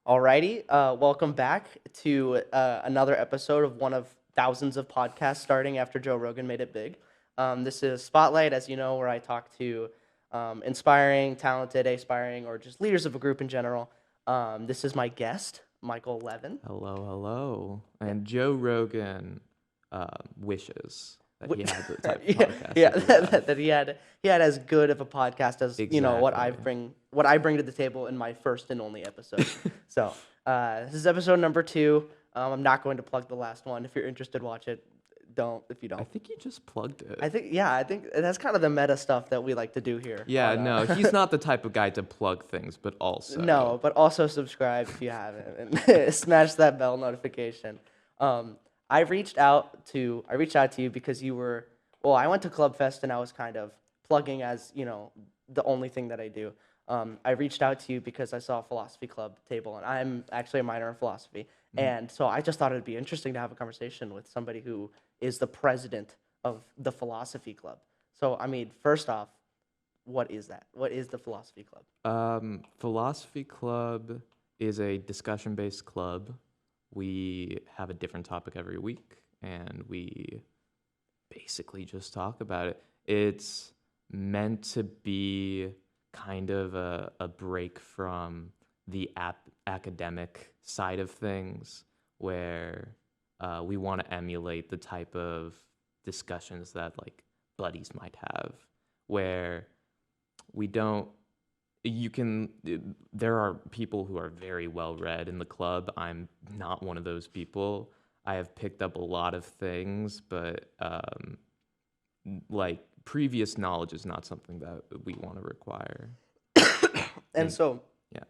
Alrighty, welcome back to another episode of one of thousands of podcasts starting after Joe Rogan made it big. This is Spotlight, as you know, where I talk to inspiring, talented, aspiring, or just leaders of a group in general. This is my guest, Michael Levin. Hello, hello. Yeah. And Joe Rogan wishes that he had the type of yeah, podcast yeah, that you have. that he had as good of a podcast as Exactly. what I bring to the table in my first and only episode. So this is episode number 2. I'm not going to plug the last one. If you're interested, watch it. Don't if you I don't. think you just plugged it. I think that's kind of the meta stuff that we like to do here. Yeah, no, he's not the type of guy to plug things, but also. No, but also subscribe if you haven't, and smash that bell notification. I reached out to you because you were, well, I went to Club Fest and I was kind of plugging as, the only thing that I do. I reached out to you because I saw a philosophy club table and I'm actually a minor in philosophy. And so I just thought it'd be interesting to have a conversation with somebody who is the president of the philosophy club. So, I mean, first off, what is that? What is the philosophy club? Philosophy Club is a discussion-based club. We have a different topic every week, and we basically just talk about it. It's meant to be kind of a break from the academic side of things, where we want to emulate the type of discussions that like buddies might have, where we don't you can there are people who are very well read in the club. I'm not one of those people. I have picked up a lot of things, but like previous knowledge is not something that we want to require. And so, Yeah,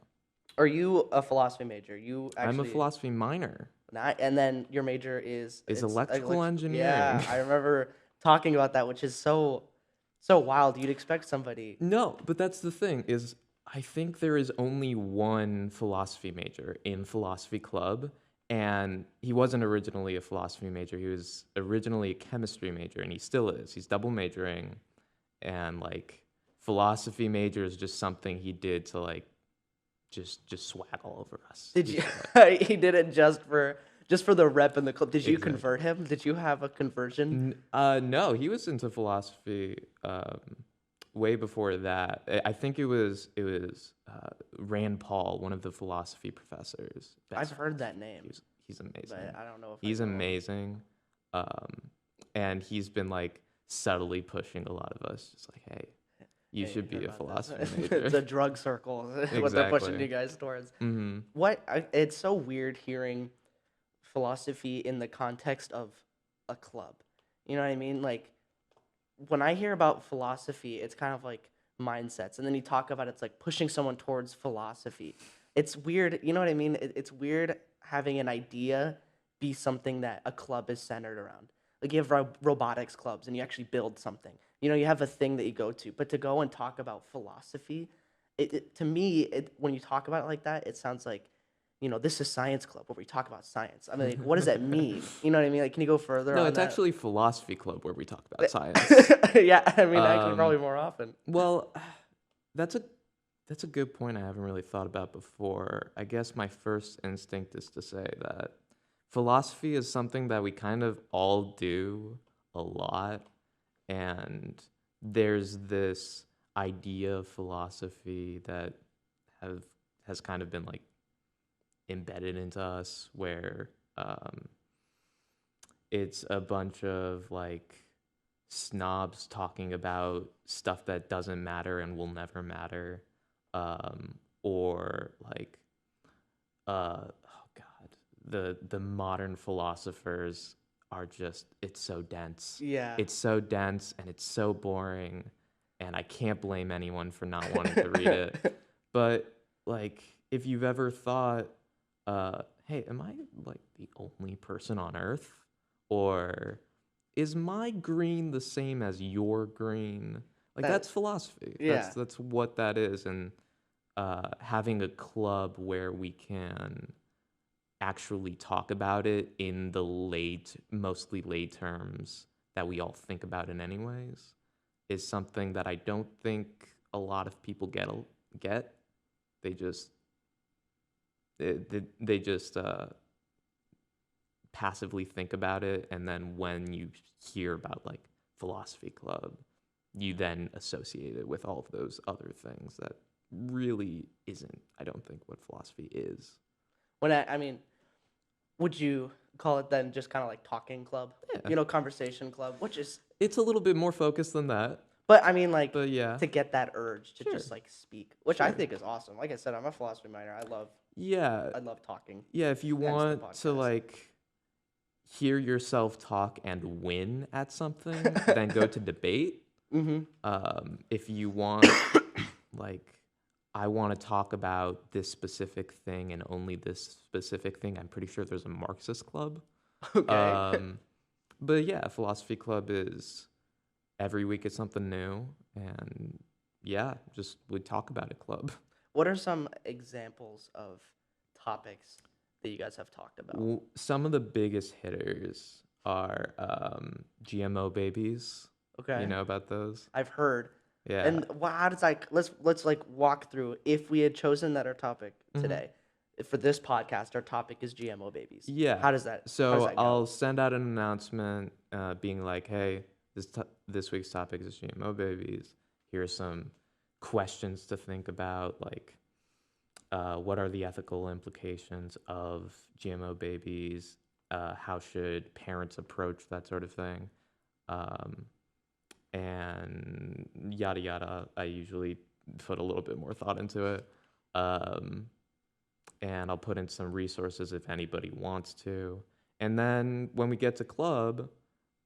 are you a philosophy major? You I'm a actually philosophy minor. not, and then your major is Is it's electrical Yeah, engineering. I remember talking about that, which is so wild. You'd expect somebody. No, but that's the thing is I think there is only one philosophy major in philosophy club, and he wasn't originally a philosophy major. He was originally a chemistry major, and he still is. He's double majoring, and like philosophy major is just something he did to like just swag all over us. Did Just you? to, like, He did it just for the rep in the club. Did you exactly. convert him? Did you have a conversion? No, he was into philosophy way before that. I think it was Rand Paul, one of the philosophy professors. I've Best heard friends. that name, He's amazing. but I don't know if I He's know him. amazing, um, and he's been like subtly pushing a lot of us, just like, hey, you Hey, should heard be a about philosophy that? The major. drug circle, what they're pushing you Exactly. guys towards. Hmm. It's so weird hearing philosophy in the context of a club. You know what I mean? Like when I hear about philosophy, it's kind of like mindsets, and then you talk about it's like pushing someone towards philosophy. It's weird. You know what I mean? It's weird having an idea be something that a club is centered around. Like you have robotics clubs, and you actually build something. You have a thing that you go to, but to go and talk about philosophy, to me, when you talk about it like that, it sounds like, this is science club where we talk about science. I mean, like, what does that mean? You know what I mean? Like, can you go further No, on it's that? actually philosophy club where we talk about science. Yeah, I mean, actually, Um, probably more often. well, that's a that's a good point I haven't really thought about before. I guess my first instinct is to say that philosophy is something that we kind of all do a lot, and there's this idea of philosophy that have has kind of been like embedded into us, where it's a bunch of like snobs talking about stuff that doesn't matter and will never matter, or like oh god, the modern philosophers are just it's so dense. Yeah. It's so dense and it's so boring, and I can't blame anyone for not wanting to read it. But like if you've ever thought, hey, am I like the only person on earth? Or is my green the same as your green? Like That, that's philosophy. That's yeah. that's what that is, and having a club where we can actually talk about it in the mostly lay terms that we all think about it anyways, is something that I don't think a lot of people get. They just they just passively think about it, and then when you hear about like philosophy club, you then associate it with all of those other things that really isn't, I don't think, what philosophy is. I mean, would you call it then just kind of like talking club? Yeah, You know, conversation club, which is, it's a little bit more focused than that, but I mean, like but yeah, to get that urge to sure, just like speak, which I sure. think is awesome. Like I said, I'm a philosophy minor. Yeah, I love talking. yeah. If you Hence the want to podcast. like hear yourself talk and win at something, then go to debate. Mm-hmm. If you want, like, I want to talk about this specific thing and only this specific thing, I'm pretty sure there's a Marxist club. Okay. Um, but yeah, philosophy club is every week is something new, and yeah, just we talk about it club. What are some examples of topics that you guys have talked about? Some of the biggest hitters are GMO babies. You Okay. know about those? I've heard. Yeah. And how does like let's like walk through if we had chosen that our topic Hmm. today for this podcast, our topic is GMO babies. Yeah. How does So that go? I'll send out an announcement being like, hey, this week's topic is GMO babies. Here are some questions to think about, like what are the ethical implications of GMO babies? How should parents approach that sort of thing? Um, and yada yada. I usually put a little bit more thought into it. Um, and I'll put in some resources if anybody wants to. And then when we get to club,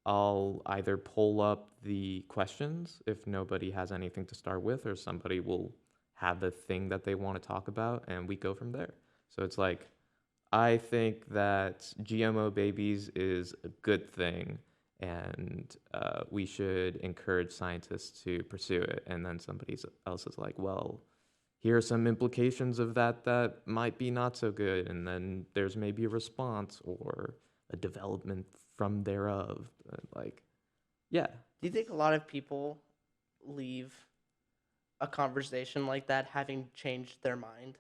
I'll either pull up the questions if nobody has anything to start with, or somebody will have a thing that they want to talk about, and we go from there. So it's like, I think that GMO babies is a good thing, and we should encourage scientists to pursue it. And then somebody else is like, well, here are some implications of that that might be not so good. And then there's maybe a response or a development from thereof. Like, yeah, Do you think a lot of people leave a conversation like that having changed their mind?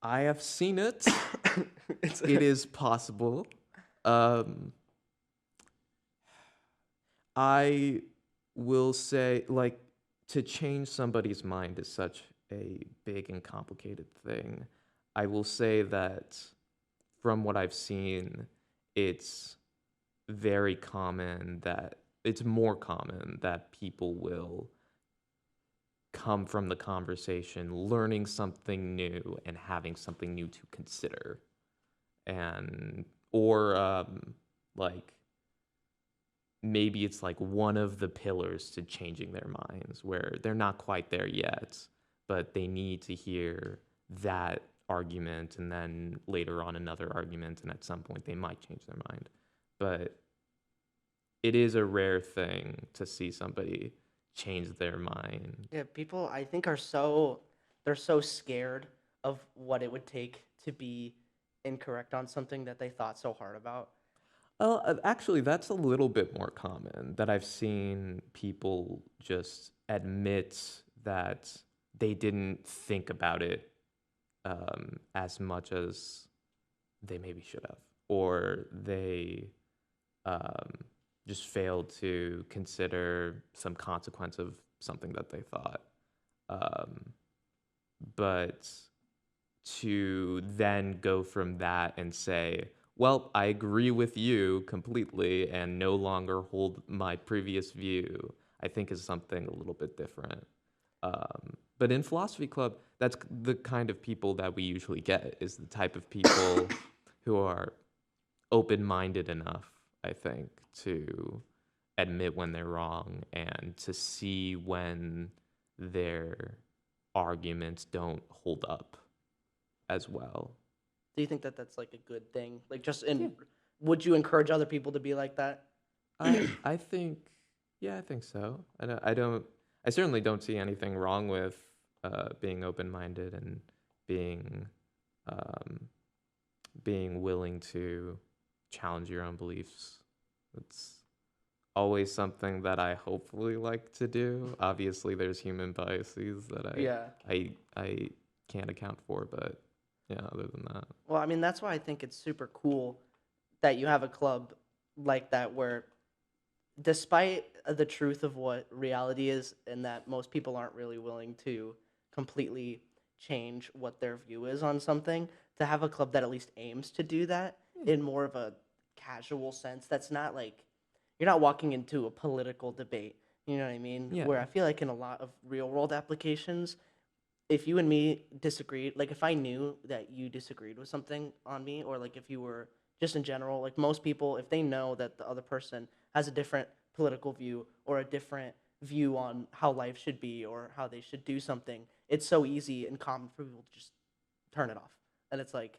I have seen it. It's It is possible. Um, I will say, like, to change somebody's mind is such a big and complicated thing. I will say that from what I've seen, it's very common that it's more common that people will come from the conversation learning something new and having something new to consider, and or like maybe it's like one of the pillars to changing their minds where they're not quite there yet, but they need to hear that argument and then later on another argument, and at some point they might change their mind. But it is a rare thing to see somebody change their mind. Yeah, people I think they're so scared of what it would take to be incorrect on something that they thought so hard about. Actually, that's a little bit more common that I've seen people just admit that they didn't think about it as much as they maybe should have, or they um, just failed to consider some consequence of something that they thought. Um, but to then go from that and say, well, I agree with you completely and no longer hold my previous view, I think is something a little bit different. But in philosophy club, that's the kind of people that we usually get, is the type of people who are open-minded enough, I think, to admit when they're wrong and to see when their arguments don't hold up as well. Do you think that that's like a good thing? Like just Yeah. in would you encourage other people to be like that? I think, yeah, I think so. I certainly don't see anything wrong with being open-minded and being um, being willing to challenge your own beliefs. It's always something that I hopefully like to do. Obviously, there's human biases that Yeah. I can't account for. But yeah, other than that, Well, I mean, that's why I think it's super cool that you have a club like that where, despite the truth of what reality is, and that most people aren't really willing to completely change what their view is on something, to have a club that at least aims to do that in more of a casual sense. That's not like you're not walking into a political debate. You know what I mean? yeah, Where I feel like in a lot of real world applications, if you and me disagreed, like if I knew that you disagreed with something on me, or like if you were just in general, like most people, if they know that the other person has a different political view or a different view on how life should be or how they should do something, it's so easy and common for people to just turn it off. And it's like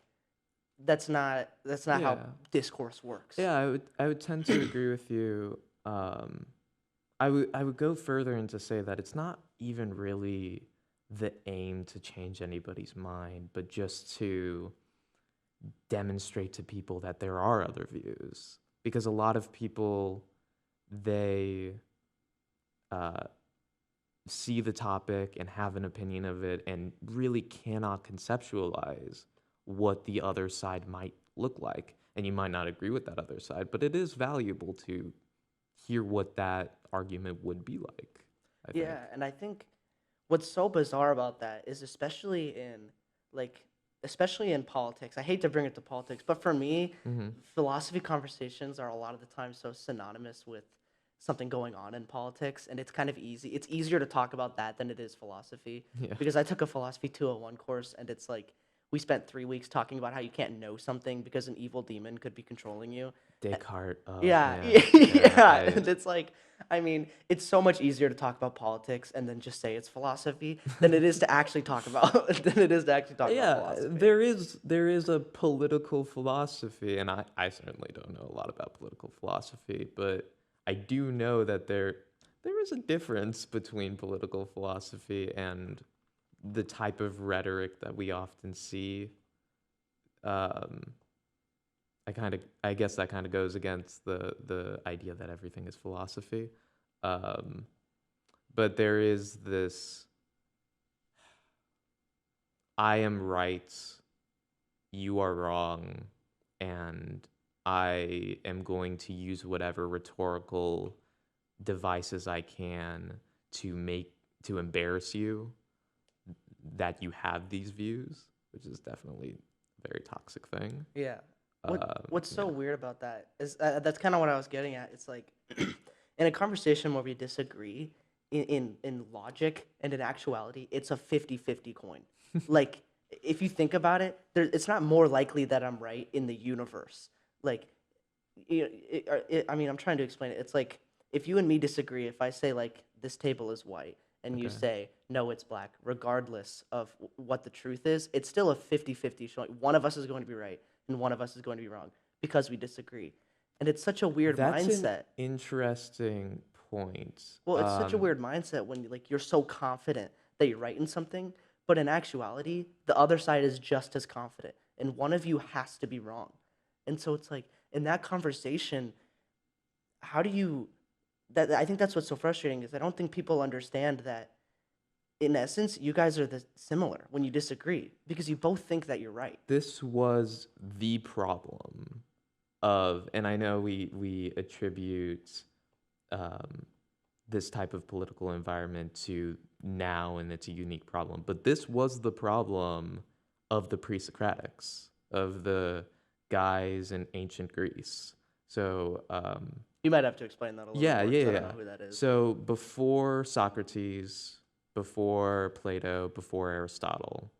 that's not how yeah, discourse works. yeah. I would tend to agree with you. I would go further and to say that it's not even really the aim to change anybody's mind, but just to demonstrate to people that there are other views. Because a lot of people, they uh, see the topic and have an opinion of it and really cannot conceptualize what the other side might look like. And you might not agree with that other side, but it is valuable to hear what that argument would be like, I think. Yeah, and I think what's so bizarre about that is like especially in politics. I hate to bring it to politics, but for me, Mm-hmm. philosophy conversations are a lot of the time so synonymous with something going on in politics, and it's kind of easy. It's easier to talk about that than it is philosophy Yeah. because I took a philosophy 201 course, and it's like we spent 3 weeks talking about how you can't know something because an evil demon could be controlling you. Descartes. Oh Yeah, man. Yeah. yeah, and it's like, I mean, it's so much easier to talk about politics and then just say it's philosophy than it is to actually talk about than it is to actually talk about Yeah, philosophy. there is a political philosophy, and I certainly don't know a lot about political philosophy, but I do know that there is a difference between political philosophy and the type of rhetoric that we often see. Um, I guess that kind of goes against the idea that everything is philosophy. Um, but there is this I am right, you are wrong, and I am going to use whatever rhetorical devices I can to embarrass you that you have these views, which is definitely a very toxic thing. Yeah. What's so Yeah. weird about that is that's kind of what I was getting at. It's like in a conversation where we disagree in logic and in actuality, it's a 50-50 coin. Like if you think about it, it's not more likely that I'm right in the universe. Like I mean, I'm trying to explain it. It's like if you and me disagree, if I say like this table is white and you Okay. say no, it's black, regardless of what the truth is, it's still a 50-50 showing. One of us is going to be right and one of us is going to be wrong because we disagree. And it's such a weird That's an mindset. interesting point. Well, it's such a weird mindset when like you're so confident that you're right in something, but in actuality, the other side is just as confident, and one of you has to be wrong. And so it's like in that conversation, how do you that I think that's what's so frustrating is I don't think people understand that in essence you guys are similar when you disagree because you both think that you're right. This was the problem of, and I know we attribute um, this type of political environment to now, and it's a unique problem. But this was the problem of the pre-Socratics, of the guys in ancient Greece. So You might have to explain that a little bit yeah, more yeah, because I don't yeah. know who that is. So before Socrates, before Plato, before Aristotle,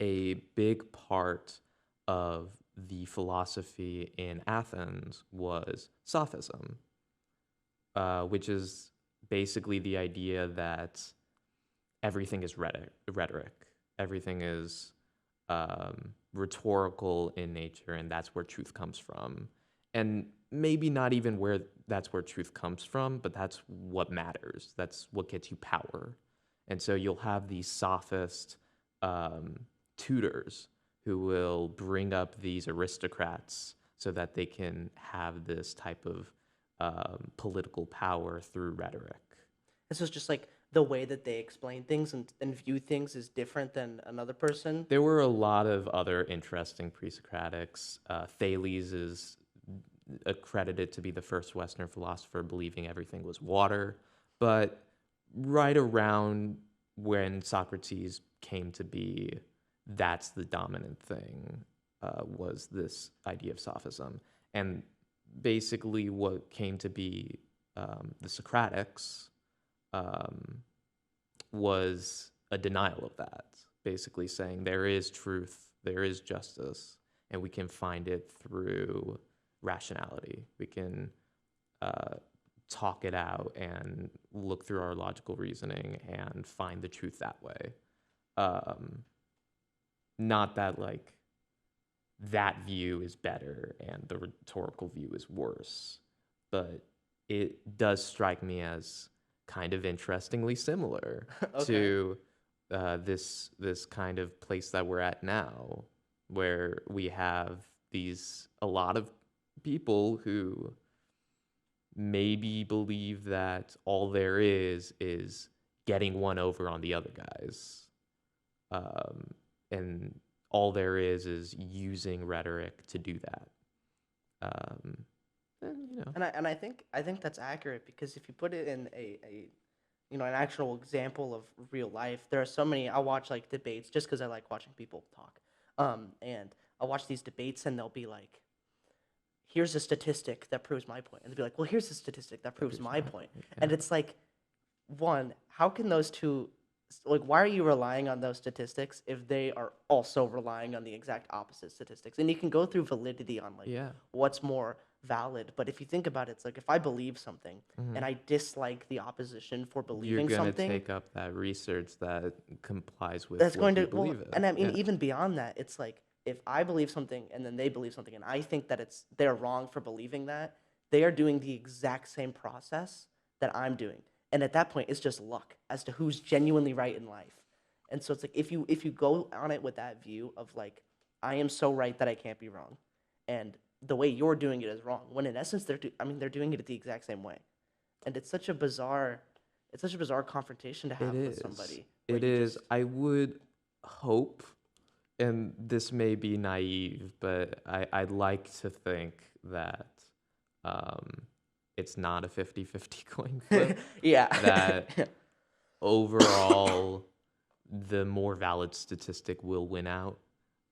a big part of the philosophy in Athens was sophism, which is basically the idea that everything is rhetoric. Everything is rhetorical in nature, and that's where truth comes from. And maybe not even where that's where truth comes from, but that's what matters. That's what gets you power. And so you'll have these sophist um, tutors who will bring up these aristocrats so that they can have this type of political power through rhetoric. This is just like the way that they explain things and view things is different than another person. There were a lot of other interesting pre-Socratics. Thales is accredited to be the first Western philosopher believing everything was water. But right around when Socrates came to be, that's the dominant thing, was this idea of sophism. And basically what came to be the Socratics was a denial of that, basically saying there is truth, there is justice, and we can find it through rationality. We can talk it out and look through our logical reasoning and find the truth that way. Not that like that view is better and the rhetorical view is worse, but it does strike me as kind of interestingly similar Okay. to this kind of place that we're at now, where we have a lot of people who maybe believe that all there is getting one over on the other guys, and all there is using rhetoric to do that. And, you know, And I think that's accurate, because if you put it in a an actual example of real life, there are so many. I'll watch like debates just because I like watching people talk. And I'll watch these debates and they'll be like, "Here's a statistic that proves my point," and they'll be like, "Well, here's a statistic that proves my point," and it's like, one, how can those two, like, why are you relying on those statistics if they are also relying on the exact opposite statistics? And you can go through validity on like yeah. what's more valid, but if you think about it, it's like if I believe something Mhm. and I dislike the opposition for You're believing gonna something, take up that research that complies with that's what going you to, well, believe in. and I mean Yeah. even beyond that, it's like if I believe something and then they believe something and I think that they're wrong for believing that, they are doing the exact same process that I'm doing. And at that point it's just luck as to who's genuinely right in life. And so it's like if you go on it with that view of like I am so right that I can't be wrong, and the way you're doing it is wrong, when in essence they're doing it the exact same way. And it's such a bizarre confrontation to It have with is. somebody where It you is. just I would hope, and this may be naive, but I'd like to think that um, it's not a 50-50 coin flip, yeah. that overall the more valid statistic will win out.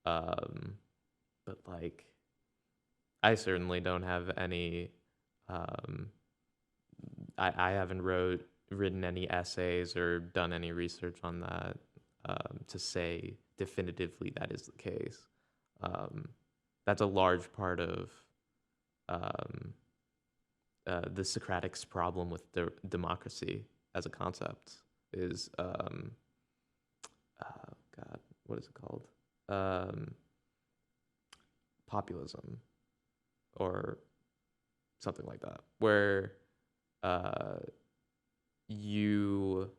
But like, I certainly don't have any. Um, I haven't written any essays or done any research on that to say definitively that is the case. Um, that's a large part of um, the Socratics' problem with democracy as a concept is, God, what is it called? Um, Populism or something like that, where uh, you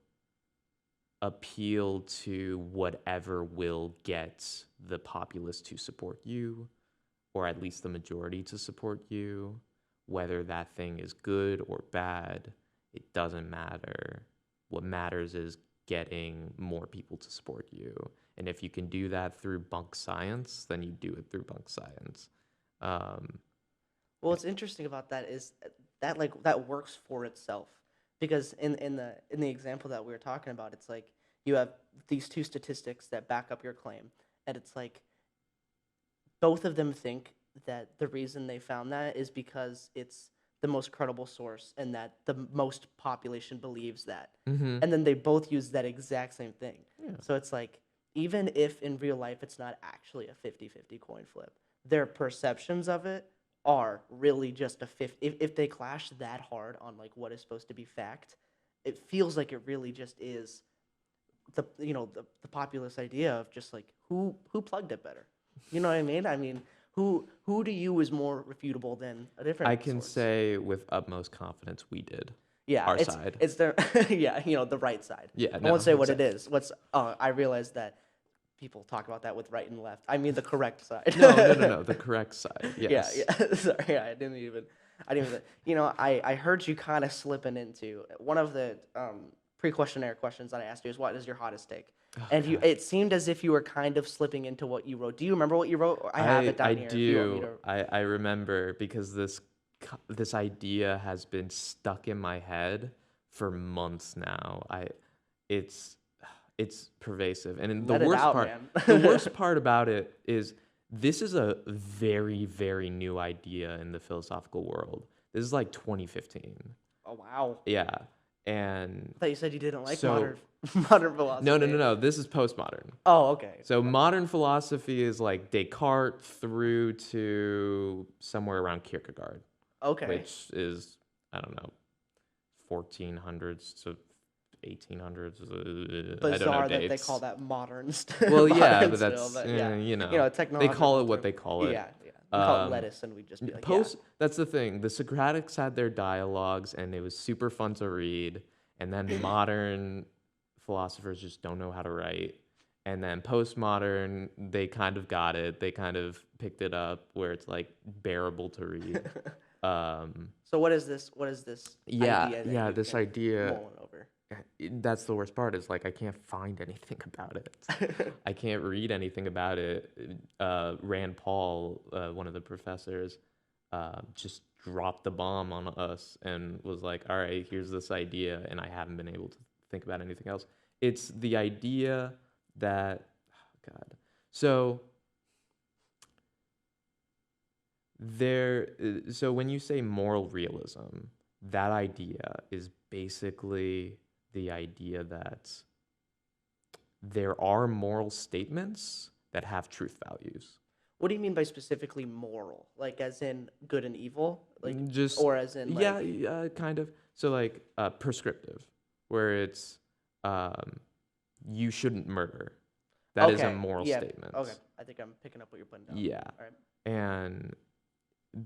appeal to whatever will get the populace to support you, or at least the majority to support you. Whether that thing is good or bad, it doesn't matter. What matters is getting more people to support you. And if you can do that through bunk science, then you do it through bunk science. Um, Well, what's interesting about that is that like that works for itself, because in the example that we were talking about, it's like you have these two statistics that back up your claim, and it's like both of them think that the reason they found that is because it's the most credible source and that the most population believes that. mm-hmm. And then they both use that exact same thing. Yeah. So it's like even if in real life it's not actually a 50-50 coin flip, their perceptions of it are really just a 50. If they clash that hard on like what is supposed to be fact, it feels like it really just is the populist idea of just like who plugged it better. You know what I mean? I mean, who to you is more refutable than a different I can source? say with utmost confidence we did. Yeah, Our side. it's their yeah, the right side. Yeah, I no, won't say what it exactly. is. I realize that people talk about that with right and left. I mean the correct side. No. The correct side. Yeah, Yes. yeah. Sorry, yeah, I didn't even. I heard you kind of slipping into one of the pre-questionnaire questions that I asked you is what is your hottest take? Oh, And God. it seemed as if you were kind of slipping into what you wrote. Do you remember what you wrote? I have it I down here if you want me do. to. I remember because this idea has been stuck in my head for months now. It's it's pervasive. And Let it out, man. the worst part about it is this is a very, very new idea in the philosophical world. This is like 2015. Oh wow. Yeah. And I thought you said you didn't like so modern philosophy. no. This is postmodern. Oh, okay. So modern philosophy is like Descartes through to somewhere around Kierkegaard, Okay. which is, I don't know, 1400s to 1800s. I don't know Bizarre that they dates. call that modern Well, yeah, modern but still, that's, but yeah. you You know, know, they call technological it what term. they call it. Yeah, yeah. We call it Um, lettuce, and we just be like, That's the thing. The Socratics had their dialogues, and it was super fun to read. And then modern philosophers just don't know how to write. And then postmodern, they kind of got it. They kind of picked it up where it's like bearable to read. So what is this? What is this idea that you've This been idea. mulling over? That's the worst part. Is like I can't find anything about it. I can't read anything about it. Rand Paul, one of the professors, just dropped the bomb on us and was like, "All right, here's this idea," and I haven't been able to think about anything else. It's the idea that, oh God. So so when you say moral realism, that idea is basically the idea that there are moral statements that have truth values. What do you mean by specifically moral? Like as in good and evil? Like Just or as in like kind of. So like prescriptive, where it's you shouldn't murder. That is a moral statement. Okay. I think I'm picking up what you're putting down. Yeah. All right. And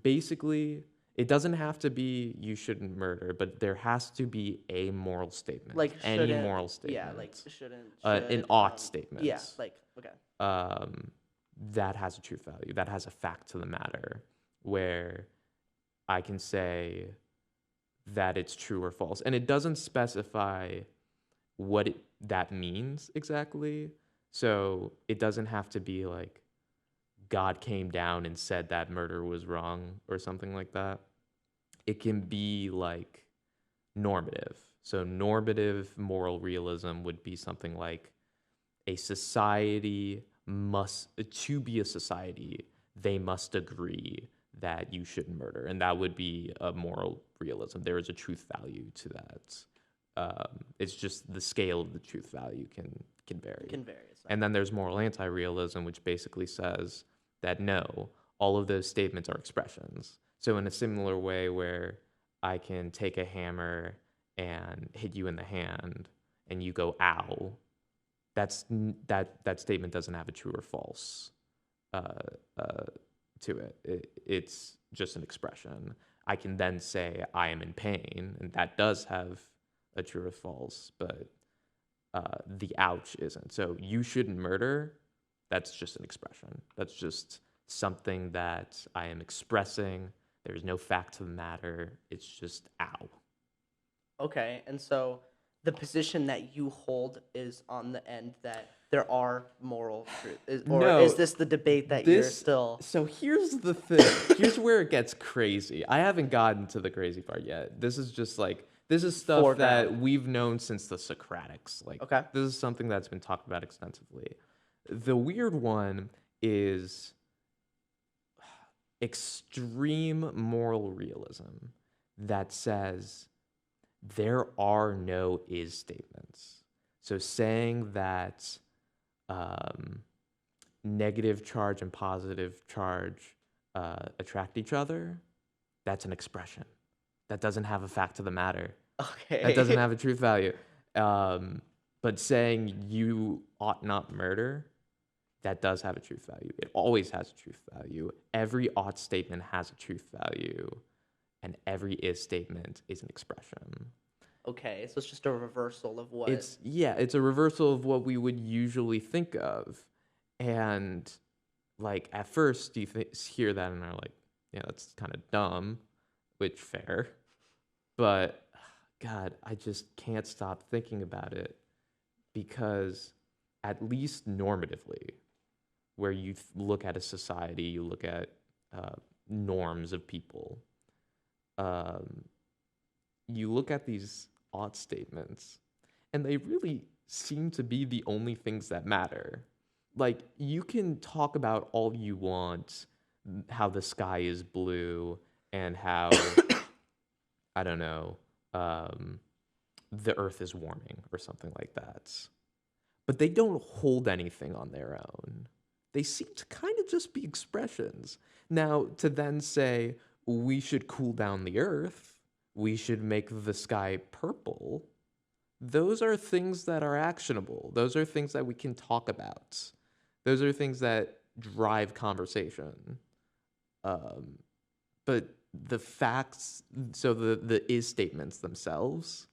basically, it doesn't have to be you shouldn't murder, but there has to be a moral statement. Like any shouldn't, moral statement. Yeah, like shouldn't. An ought statement. Yeah, like okay. That has a truth value. That has a fact to the matter, where I can say that it's true or false, and it doesn't specify what that means exactly. So it doesn't have to be like God came down and said that murder was wrong or something like that. It can be like normative. So normative moral realism would be something like a society to be a society, they must agree that you shouldn't murder. And that would be a moral realism. There is a truth value to that. It's just the scale of the truth value can vary. Can vary. And then there's moral anti-realism, which basically says that no, all of those statements are expressions. So in a similar way where I can take a hammer and hit you in the hand and you go, ow, that statement doesn't have a true or false to it. It's just an expression. I can then say I am in pain, and that does have a true or false, but the ouch isn't. So you shouldn't murder, that's just an expression. That's just something that I am expressing. There's no fact to the matter. It's just ow. Okay, and so the position that you hold is on the end that there are moral truth, or No, is this the debate that you're still? So here's the thing. Here's where it gets crazy. I haven't gotten to the crazy part yet. This is just like, this is stuff Foreground. that we've known since the Socratics. Like, Okay. this is something that's been talked about extensively. The weird one is extreme moral realism that says there are no is statements. So saying that negative charge and positive charge attract each other, that's an expression. That doesn't have a fact to the matter. Okay. That doesn't have a truth value. But saying you ought not murder, that does have a truth value. It always has a truth value. Every ought statement has a truth value, and every is statement is an expression. Okay, so it's just a reversal of what? It's a reversal of what we would usually think of. And like at first you hear that and are like, yeah, that's kind of dumb, which fair. But God, I just can't stop thinking about it because, at least normatively, where you look at a society, you look at norms of people, um, you look at these ought statements, and they really seem to be the only things that matter. Like, you can talk about all you want, how the sky is blue, and how, I don't know, um, the earth is warming or something like that. But they don't hold anything on their own. They seem to kind of just be expressions. Now, to then say, we should cool down the earth, we should make the sky purple, those are things that are actionable. Those are things that we can talk about. Those are things that drive conversation. Um, but the facts, so the is statements themselves,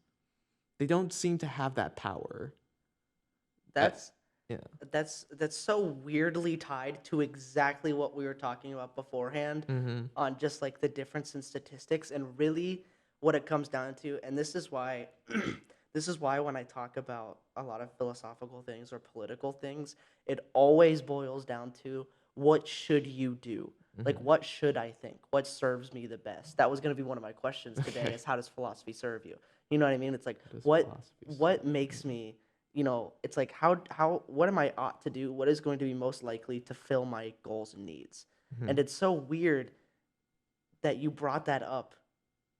they don't seem to have that power. That's Yeah. that's so weirdly tied to exactly what we were talking about beforehand Mm-hmm. on just like the difference in statistics and really what it comes down to. And this is why this is why when I talk about a lot of philosophical things or political things, it always boils down to what should you do? Like Mm-hmm. what should I think? What serves me the best? That was going to be one of my questions today Okay. is how does philosophy serve you? You know what I mean? It's like What is what philosophy? what makes me, it's like how what am I ought to do? What is going to be most likely to fill my goals and needs? Mm-hmm. And it's so weird that you brought that up,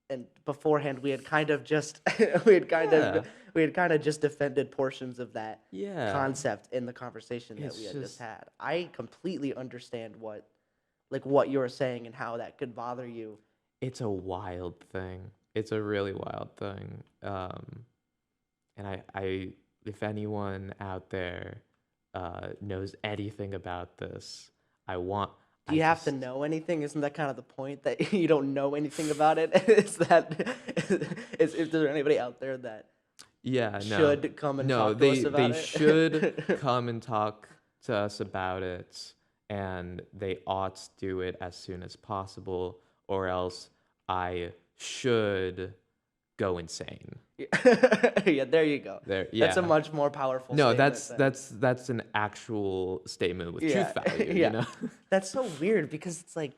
and beforehand we had kind of just we had kind Yeah. of we had kind of just defended portions of that Yeah. concept in the conversation that we It's had just just, had. I completely understand what you were saying and how that could bother you. it's a wild thing. It's a really wild thing. And if anyone out there knows anything about this, I want, Do I you have to just, know anything? Isn't that kind of the point that you don't know anything about it? Is that is there anybody out there that yeah, no, should come and no, talk to us they about should it? come and talk to us about it, and they ought to do it as soon as possible, or else I should go insane. Yeah, there you go. There, That's a yeah. much more powerful No, statement that's than that's that's an actual statement with yeah, truth value, you yeah. know? That's so weird because it's like,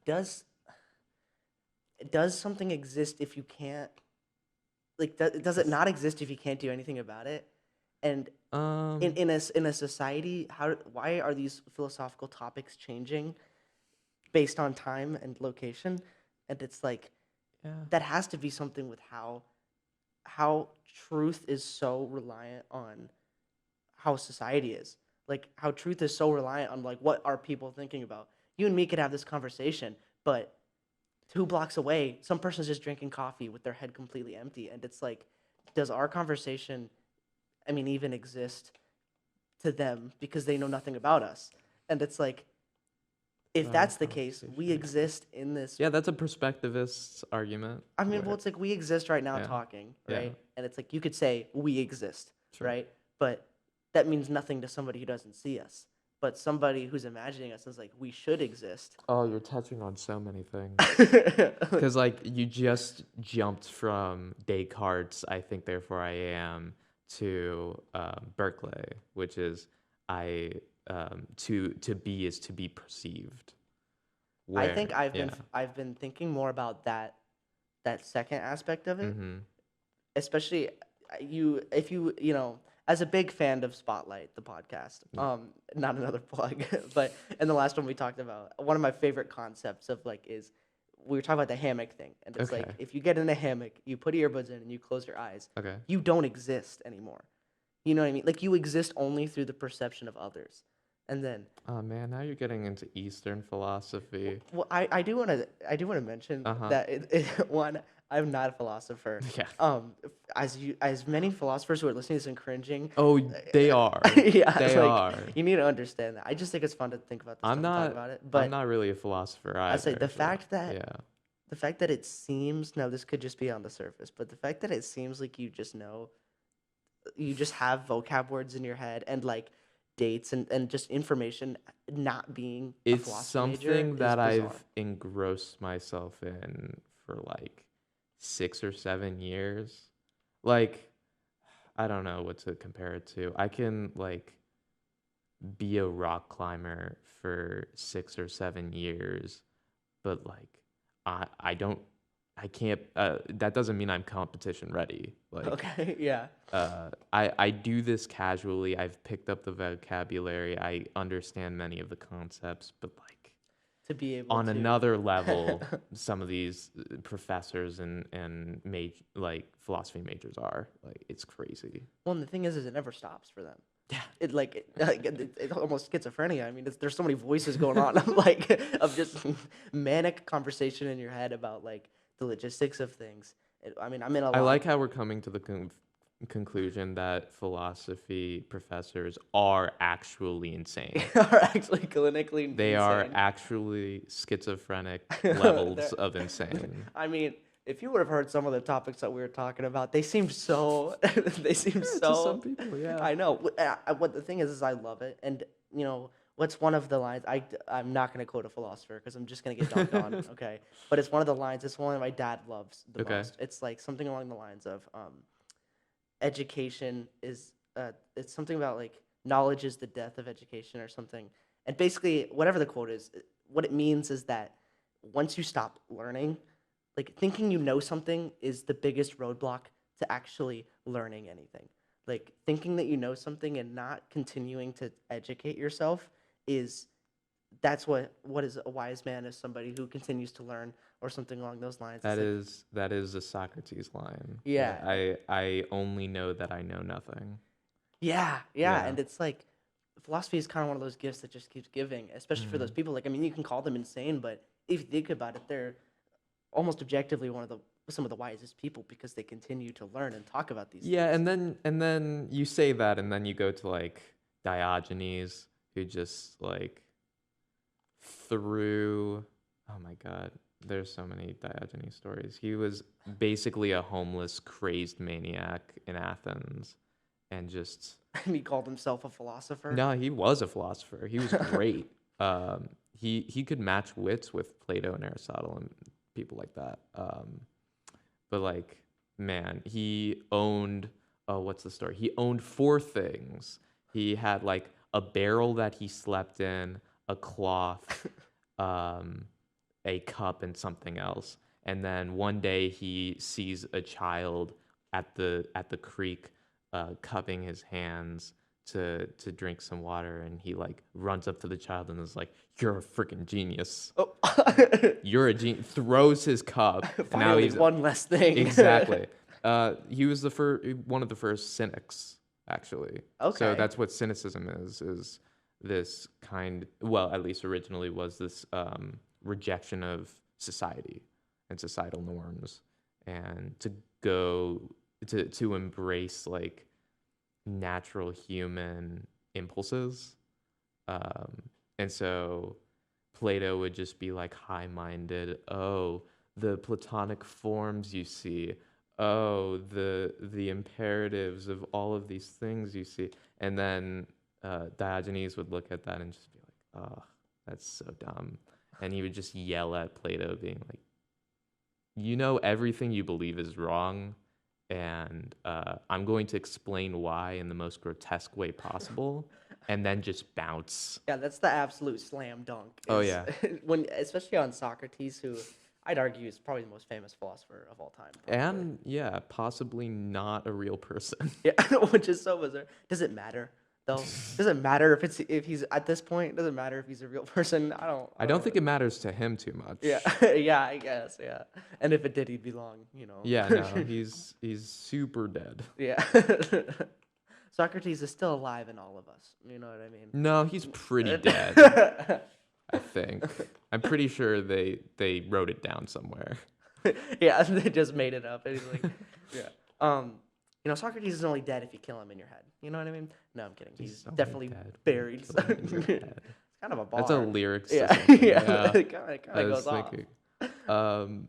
does does something exist if you can't like does it It's, not exist if you can't do anything about it? And um, in a society, why are these philosophical topics changing based on time and location? And it's like yeah. that has to be something with how truth is so reliant on how society is. Like how truth is so reliant on like what are people thinking about. You and me could have this conversation, but 2 blocks away, some person's just drinking coffee with their head completely empty, and it's like, does our conversation, I mean, even exist to them because they know nothing about us? And it's like, if That our that's the case, we conversation exists. exist in this. Yeah, that's a perspectivist argument. I mean, well, Where, it's like we exist right now yeah, talking, yeah, right? And it's like you could say we exist, sure. right? But that means nothing to somebody who doesn't see us. But somebody who's imagining us is like we should exist. Oh, you're touching on so many things. Because, like, you just jumped from Descartes, I think, therefore I am, to Berkeley, which is to be is to be perceived. I Where, think yeah. I've been thinking more about that second aspect of it, Mm-hmm. especially you if you know as a big fan of Spotlight the podcast, not another plug, but in the last one we talked about one of my favorite concepts of like is we were talking about the hammock thing, and it's like Okay. if you get in a hammock, you put earbuds in and you close your eyes, Okay. you don't exist anymore. You know what I mean? Like you exist only through the perception of others, and then Oh man, now you're getting into Eastern philosophy. well, I do want to mention Uh-huh. that one, I'm not a philosopher. Yeah. As many philosophers who are listening to this and cringing, Oh, they are. yeah, it's They like are. you need to understand that. I just think it's fun to think about this I'm stuff and talk not about it. I'm But not really a philosopher I say either, but yeah. the fact that it seems now this could just be on the surface, but the fact that it seems like you just have vocab words in your head and like dates and just information not being a It's philosophy major something is that bizarre. I've engrossed myself in for like 6 or 7 years. Like, I don't know what to compare it to. I can like be a rock climber for 6 or 7 years, but like I don't I can't that doesn't mean I'm competition ready. Like Okay, yeah. I do this casually. I've picked up the vocabulary. I understand many of the concepts, but like To be able on to. another level, some of these professors and like philosophy majors are like it's crazy. Well, and the thing is it never stops for them. Yeah. It's almost schizophrenia. I mean, there's so many voices going on, like of just manic conversation in your head about like the logistics of things. I mean, I'm in a I lot like of how we're coming to the conclusion that philosophy professors are actually insane. are actually clinically They are insane. actually schizophrenic levels They're- of insane. I mean, if you would have heard some of the topics that we were talking about, they seemed so. They seem Yeah, to some so. people, yeah. I know. What the thing is I love it, and what's one of the lines? I'm not gonna quote a philosopher because I'm just gonna get dunked on. Okay, but it's one of the lines. It's one that my dad loves the Okay. most. It's like something along the lines of, education is. It's something about like knowledge is the death of education or something. And basically, whatever the quote is, what it means is that once you stop learning, like thinking you know something is the biggest roadblock to actually learning anything. Like thinking that you know something and not continuing to educate yourself is that's what is a wise man is somebody who continues to learn or something along those lines. It's That like is a Socrates line. yeah, I only know that I know nothing. yeah, Yeah. and it's like philosophy is kind of one of those gifts that just keeps giving, especially for those Mhm. people. Like I mean, you can call them insane, but if you think about it, they're almost objectively one of the some of the wisest people because they continue to learn and talk about these Yeah, things. and then you say that and then you go to like Diogenes who just like threw oh my god, there's so many Diogenes stories. He was basically a homeless crazed maniac in Athens and just And he called himself a philosopher. no, he was a philosopher. He was great. He could match wits with Plato and Aristotle and people like that. But like, man, he owned. Oh, what's the story? He owned four things. He had like a barrel that he slept in, a cloth, um, a cup, and something else. And then one day he sees a child at the creek, cupping his hands to drink some water, and he like runs up to the child and is like, "You're a freaking genius. Oh, You're a genius." Throws his cup, and now finally he's one less thing. exactly. He was the first one of the first cynics, actually. So Okay. that's what cynicism is this kind. Well, at least originally was this rejection of society and societal norms, and to go to embrace like natural human impulses. Um, and so Plato would just be like high minded. Oh, the Platonic forms you see. Oh, the imperatives of all of these things you see. And then Diogenes would look at that and just be like, oh, that's so dumb. And he would just yell at Plato, being like, you know, everything you believe is wrong, and I'm going to explain why in the most grotesque way possible, and then just bounce. Yeah, that's the absolute slam dunk. Oh Is yeah, when especially on Socrates, who I'd argue is probably the most famous philosopher of all time. Probably. and yeah, possibly not a real person. Yeah, which is so bizarre. Does it matter though? Does it matter if he's at this point? Does it matter if he's a real person? I I don't don't know. think it matters to him too Yeah, much. yeah, I guess, yeah. And if it did, he'd be long, Yeah, no, he's super dead. Yeah. Socrates is still alive in all of us. You know what I mean? No, he's pretty dead. I think. I'm pretty sure they wrote it down somewhere. Yeah, they just made it up. And he's like, yeah. Socrates is only dead if you kill him in your head. You know what I mean? No, I'm kidding. He's only definitely dead when you buried. kill him in your It's head. kind of a That's a bar. lyrics to Yeah, something. yeah. Yeah. It kind of I was goes off. thinking. Um,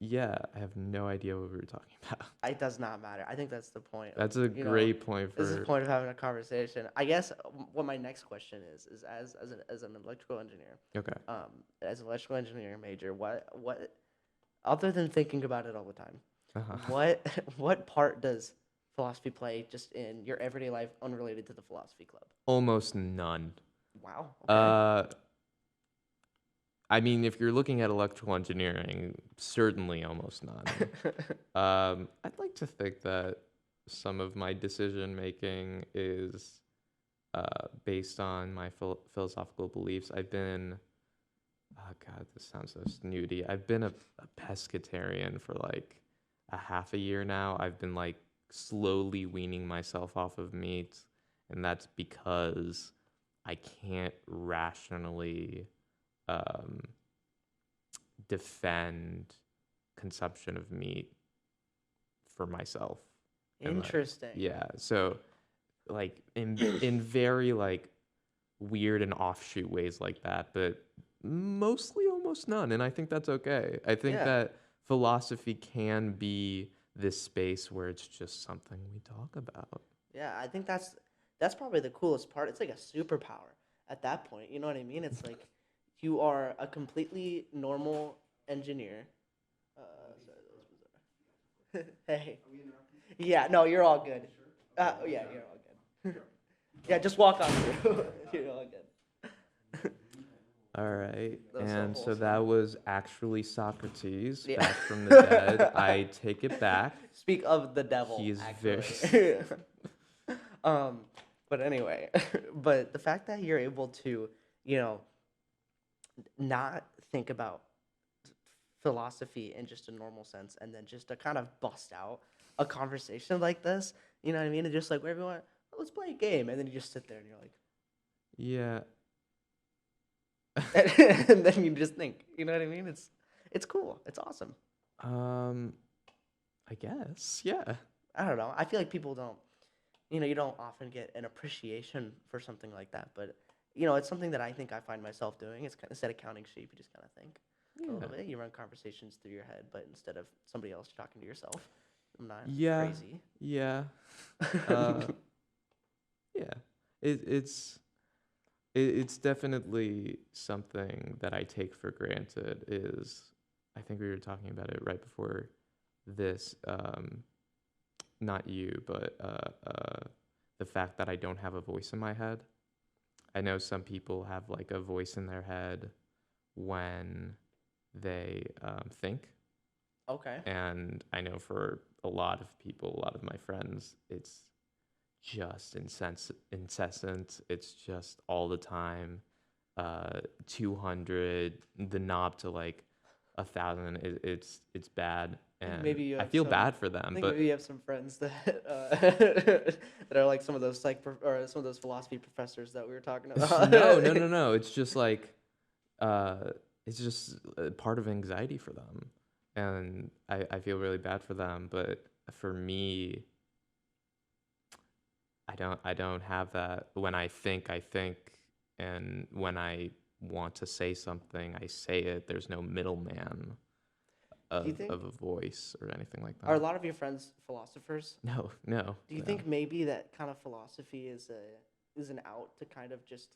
yeah, I have no idea what we were talking about. It does not matter. I think that's the point. That's a great point This is the for. point of having a conversation. I guess what my next question is as an electrical engineer, Okay. as an electrical engineering major, what other than thinking about it all the time, Uh-huh. what what part does philosophy play just in your everyday life unrelated to the philosophy club? Almost none. Wow. Okay. Uh, I mean, if you're looking at electrical engineering, certainly almost none. I'd like to think that some of my decision making is based on my philosophical beliefs. Oh God, this sounds so snooty. I've been a pescatarian for like a half a year now. I've been like slowly weaning myself off of meat, and that's because I can't rationally um, defend consumption of meat for myself. And like, Interesting. yeah, so like in very like weird and offshoot ways like that, but mostly almost none. And I think that's okay. I think Yeah. that philosophy can be this space where it's just something we talk about. Yeah, I think that's probably the coolest part. It's like a superpower at that point. You know what I mean? It's like you are a completely normal engineer. Sorry, that was bizarre. Hey. Yeah, no, you're all good. Yeah, you're all good. Yeah, just walk on through. You're all good. All right. That was so And so wholesome. that was actually Socrates Yeah. back from the dead. I take it back. Speak of the He devil, is very. actually. um, but anyway, but the fact that you're able to, you know, not think about philosophy in just a normal sense, and then just to kind of bust out a conversation like this, you know what I mean? And just like, everyone, "Oh, let's play a game," and then you just sit there and you're like, Yeah. and then you just think, you know what I mean? It's cool. It's awesome. Um, I guess. Yeah. I don't know. I feel like people don't, you don't often get an appreciation for something like that. But it's something that I think I find myself doing. It's kind of, instead of counting sheep, you just kind of think a little Yeah. bit. You run conversations through your head, but instead of somebody else, you're talking to yourself. I'm not Yeah. crazy. Yeah. Uh, yeah. It's definitely something that I take for granted. I think we were talking about it right before this. Not you, but the fact that I don't have a voice in my head. I know some people have like a voice in their head when they think, Okay. and I know for a lot of people, a lot of my friends, it's just incessant. It's just all the time. 200, the knob to like 1,000. It's bad, I think and maybe you I have feel some. bad for I them. think maybe But you have some friends that that are like some of those or some of those philosophy professors that we were talking about. no, no, no, no. It's just like uh, it's just part of anxiety for them, and I feel really bad for them. But for me, I don't have that. When I think, and when I want to say something, I say it. There's no middleman Do you of think a voice or anything like are a that. lot of your friends philosophers? No, no, Do you no. think maybe that kind of philosophy is an out to kind of just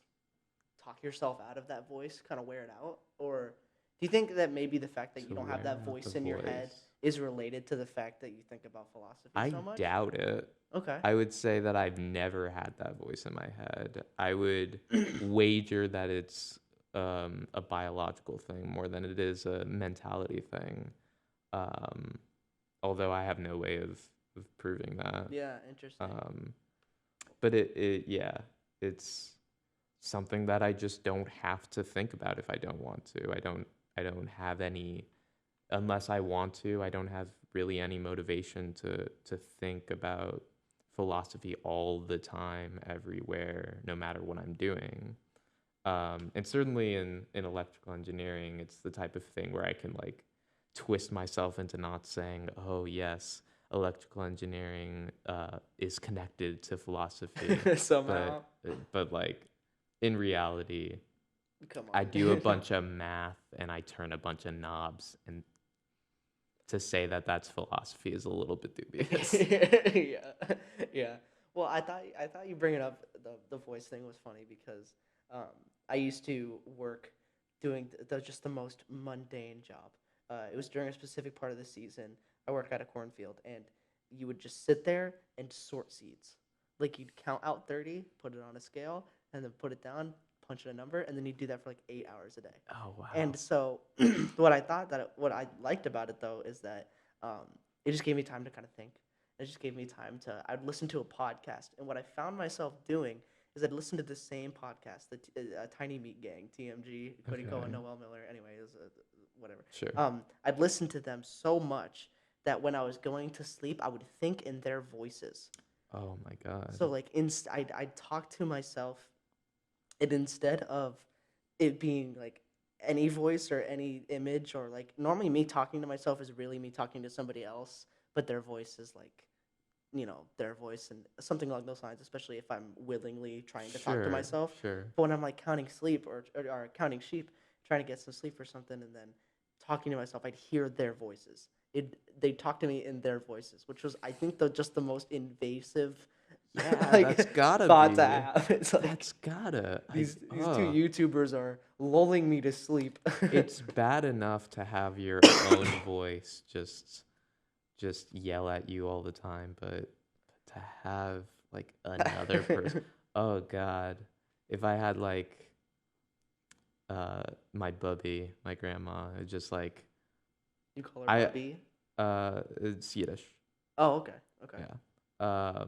talk yourself out of that voice, kind of wear it out? Or do you think that maybe the fact that you To don't have wear that out the voice in your head voice. is related to the fact that you think about philosophy I so much? doubt it. Okay. I would say that I've never had that voice in my head. I would wager that it's a biological thing more than it is a mentality thing. Um, Although I have no way of proving that. Yeah, interesting. Um, but yeah, it's something that I just don't have to think about if I don't want to. I don't have any, unless I want to, I don't have really any motivation to think about philosophy all the time, everywhere, no matter what I'm doing. And certainly in electrical engineering, it's the type of thing where I can like twist myself into not saying, "Oh yes, electrical engineering is connected to philosophy," but Somehow. but like in reality, Come I do a on. bunch of math and I turn a bunch of knobs, and to say that that's philosophy is a little bit dubious. Yeah, yeah. Well, I thought you bringing up the voice thing was funny because um, I used to work doing just the most mundane job. It was during a specific part of the season. I worked at a cornfield, and you would just sit there and sort seeds. Like you'd count out 30, put it on a scale, and then put it down, punch in a number, and then you'd do that for like 8 hours a day. Oh wow. And so, what I liked about it though is that it just gave me time to kind of think. It just gave me time to. I'd listen to a podcast, and what I found myself doing is I'd listen to the same podcast, the Tiny Meat Gang, TMG, Cody Okay. Cohen, Noel Miller. Anyway, it was whatever. Sure. I'd listen to them so much that when I was going to sleep, I would think in their voices. Oh my god. So like, I'd talk to myself, and instead of it being like any voice or any image, or like normally me talking to myself is really me talking to somebody else, but their voice is like, their voice and something along those lines, especially if I'm willingly trying to talk to myself. Sure. But when I'm like counting sleep or counting sheep, trying to get some sleep or something, and then talking to myself, I'd hear their voices. They talk to me in their voices, which was, I think, just the most invasive Yeah, like that's gotta thought be. to have. It's like That's gotta. these two YouTubers are lulling me to sleep. It's bad enough to have your own voice just yell at you all the time, but to have like another person. Oh God. If I had like my bubby, my grandma, it just like You call her I Bubby? it's Yiddish. Oh, okay. Okay. Yeah.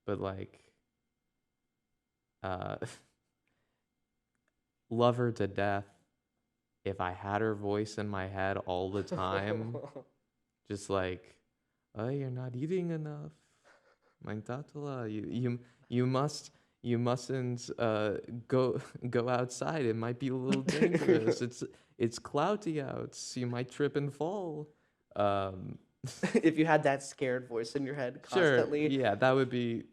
But like uh love her to death. If I had her voice in my head all the time, just like, oh, you're not eating enough. Mein Tatala, you mustn't go outside. It might be a little dangerous. It's cloudy out. So you might trip and fall. Um, If you had that scared voice in your head sure, constantly. yeah, that would be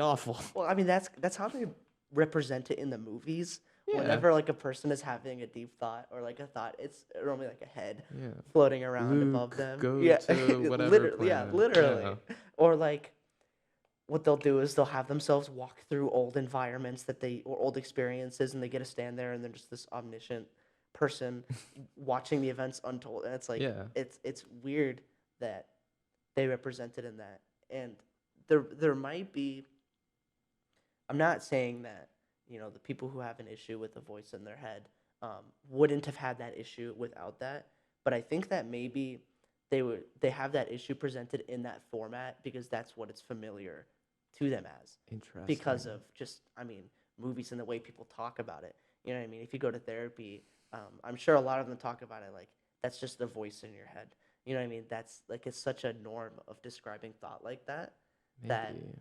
awful. Well, I mean, that's how they represent it in the movies. Yeah. Whenever like a person is having a deep thought or like a thought, it's normally like a head Yeah. floating around Luke, above them. go Yeah, to whatever literally. Yeah, planet. literally. Yeah. Or like, what they'll do is they'll have themselves walk through old environments or old experiences, and they get to stand there, and they're just this omniscient person watching the events untold, and it's like, Yeah. it's weird that they represented in that, and there might be. I'm not saying that the people who have an issue with the voice in their head wouldn't have had that issue without that, but I think that maybe they have that issue presented in that format because that's what it's familiar to them as, Interesting. because of just, I mean, movies and the way people talk about it. You know what I mean? If you go to therapy, I'm sure a lot of them talk about it like that's just the voice in your head. You know what I mean? That's like, it's such a norm of describing thought like that, that Maybe.